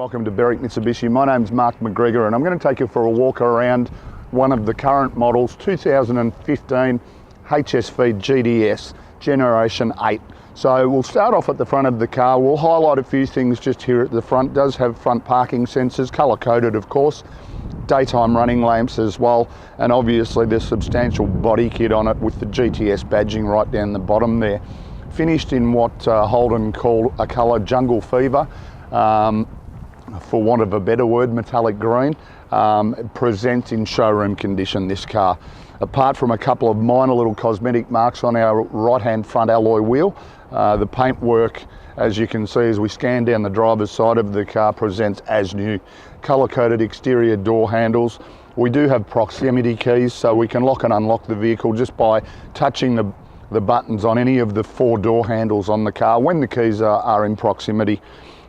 welcome to Berwick Mitsubishi. My name's Mark McGregor and I'm going to take you for a walk around one of the current models, 2015 HSV GTS Generation 8. So we'll start off at the front of the car. We'll highlight a few things just here at the front. It does have front parking sensors, colour coded of course, daytime running lamps as well, and obviously there's substantial body kit on it with the GTS badging right down the bottom there. Finished in what Holden called a colour jungle fever, for want of a better word, metallic green. Presents in showroom condition, this car. Apart from a couple of minor little cosmetic marks on our right hand front alloy wheel, the paintwork, as you can see as we scan down the driver's side of the car, presents as new. Colour coded exterior door handles. We do have proximity keys, so we can lock and unlock the vehicle just by touching the buttons on any of the 4 door handles on the car when the keys are in proximity.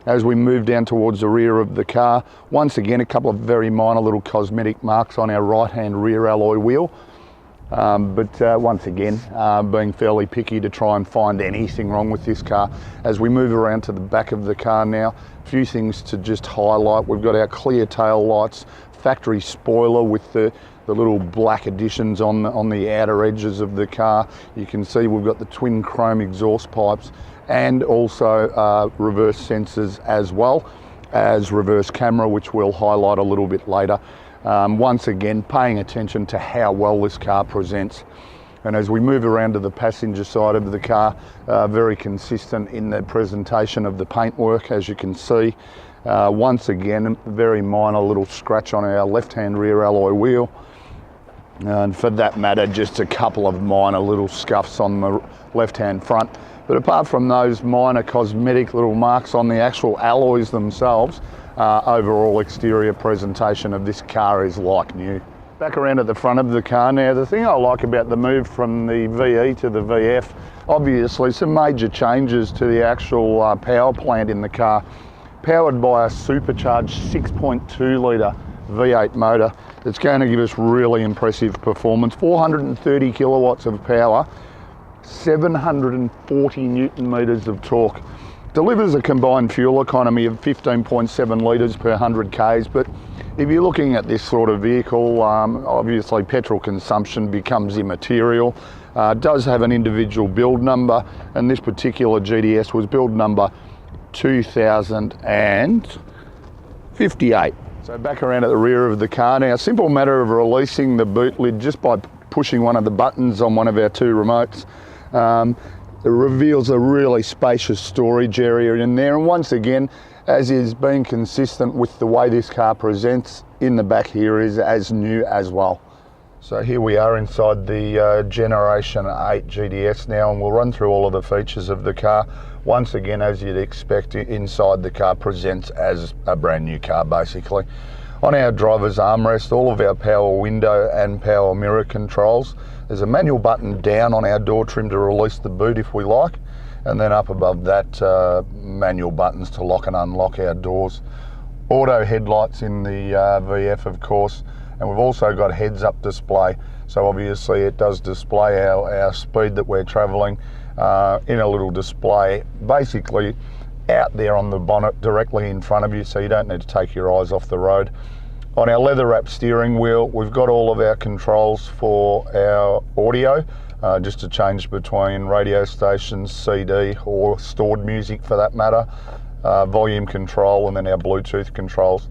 As we move down towards the rear of the car, once again a couple of very minor little cosmetic marks on our right hand rear alloy wheel, but once again being fairly picky to try and find anything wrong with this car. As we move around to the back of the car now, a few things to just highlight. We've got our clear tail lights, factory spoiler with the little black additions on the outer edges of the car. You can see we've got the twin chrome exhaust pipes and also reverse sensors, as well as reverse camera, which we'll highlight a little bit later. Once again, paying attention to how well this car presents. And as we move around to the passenger side of the car, very consistent in the presentation of the paintwork, as you can see. Once again, a very minor little scratch on our left-hand rear alloy wheel. And for that matter, just a couple of minor little scuffs on the left-hand front. But apart from those minor cosmetic little marks on the actual alloys themselves, overall exterior presentation of this car is like new. Back around at the front of the car now, the thing I like about the move from the VE to the VF, obviously some major changes to the actual power plant in the car. Powered by a supercharged 6.2 litre V8 motor that's going to give us really impressive performance. 430 kilowatts of power, 740 newton meters of torque. Delivers a combined fuel economy of 15.7 litres per 100 k's, but if you're looking at this sort of vehicle, obviously petrol consumption becomes immaterial. Does have an individual build number, and this particular GTS was build number 2058. So back around at the rear of the car now, simple matter of releasing the boot lid just by pushing one of the buttons on one of our 2 remotes. It reveals a really spacious storage area in there, and once again, as is being consistent with the way this car presents in the back here, is as new as well. So here we are inside the Generation 8 GTS now, and we'll run through all of the features of the car. Once again, as you'd expect, inside the car presents as a brand new car basically. On our driver's armrest, all of our power window and power mirror controls. There's a manual button down on our door trim to release the boot if we like, and then up above that, manual buttons to lock and unlock our doors. Auto headlights in the VF of course, and we've also got heads-up display, so obviously it does display our speed that we're travelling in a little display basically out there on the bonnet directly in front of you, so you don't need to take your eyes off the road. On our leather-wrapped steering wheel, we've got all of our controls for our audio, just to change between radio stations, CD, or stored music for that matter, volume control, and then our Bluetooth controls.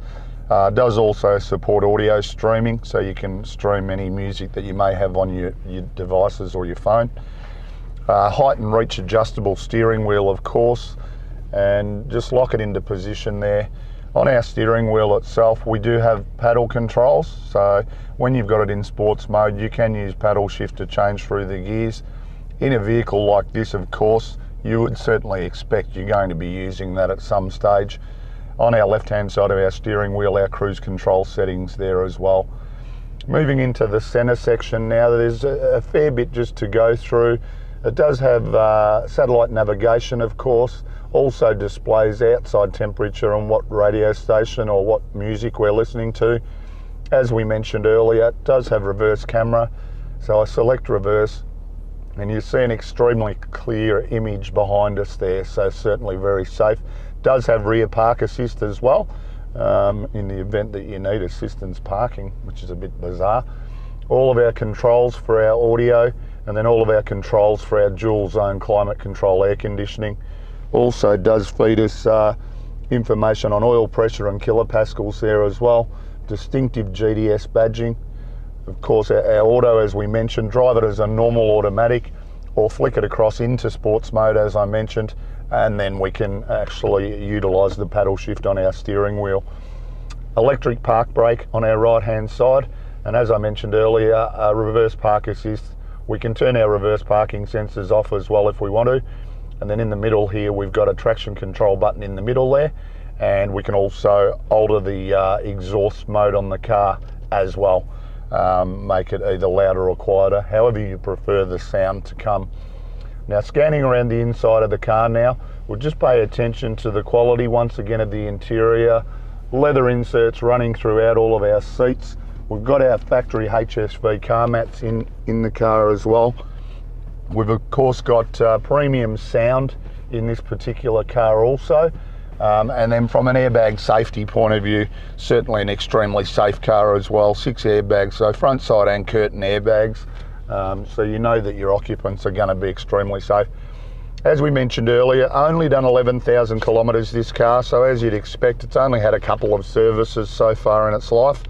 Does also support audio streaming, so you can stream any music that you may have on your devices or your phone. Height and reach adjustable steering wheel of course, and just lock it into position there. On our steering wheel itself, we do have paddle controls, so when you've got it in sports mode, you can use paddle shift to change through the gears. In a vehicle like this, of course, you would certainly expect you're going to be using that at some stage. On our left-hand side of our steering wheel, our cruise control settings there as well. Moving into the centre section now, there's a fair bit just to go through. It does have satellite navigation, of course. Also displays outside temperature and what radio station or what music we're listening to. As we mentioned earlier, it does have reverse camera. So I select reverse and you see an extremely clear image behind us there, so certainly very safe. Does have rear park assist as well, in the event that you need assistance parking, which is a bit bizarre. All of our controls for our audio, and then all of our controls for our dual zone climate control air conditioning. Also does feed us information on oil pressure and kilopascals there as well. Distinctive GTS badging. Of course, our auto, as we mentioned, drive it as a normal automatic or flick it across into sports mode, as I mentioned, and then we can actually utilise the paddle shift on our steering wheel. Electric park brake on our right hand side, and as I mentioned earlier, reverse park assist. We can turn our reverse parking sensors off as well if we want to. And then in the middle here, we've got a traction control button in the middle there, and we can also alter the exhaust mode on the car as well. Make it either louder or quieter, however you prefer the sound to come. Now, scanning around the inside of the car now, we'll just pay attention to the quality once again of the interior. Leather inserts running throughout all of our seats. We've got our factory HSV car mats in the car as well. We've of course got premium sound in this particular car also. And then from an airbag safety point of view, certainly an extremely safe car as well. 6 airbags, so front, side and curtain airbags. So you know that your occupants are going to be extremely safe. As we mentioned earlier, only done 11,000 kilometres this car, so as you'd expect, it's only had a couple of services so far in its life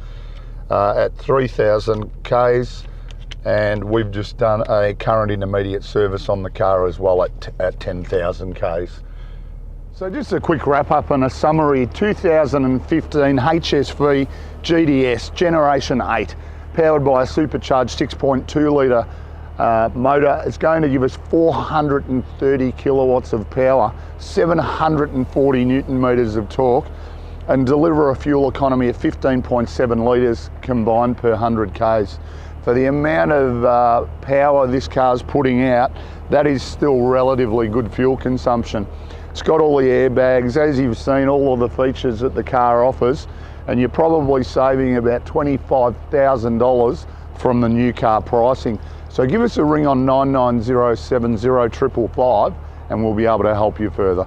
at 3,000 Ks. And we've just done a current intermediate service on the car as well at 10,000 Ks. So just a quick wrap up and a summary. 2015 HSV GTS Generation 8, powered by a supercharged 6.2 litre motor. It's going to give us 430 kilowatts of power, 740 Newton meters of torque, and deliver a fuel economy of 15.7 litres combined per 100 Ks. For the amount of power this car's putting out, that is still relatively good fuel consumption. It's got all the airbags, as you've seen, all of the features that the car offers, and you're probably saving about $25,000 from the new car pricing. So give us a ring on 99070 555 and we'll be able to help you further.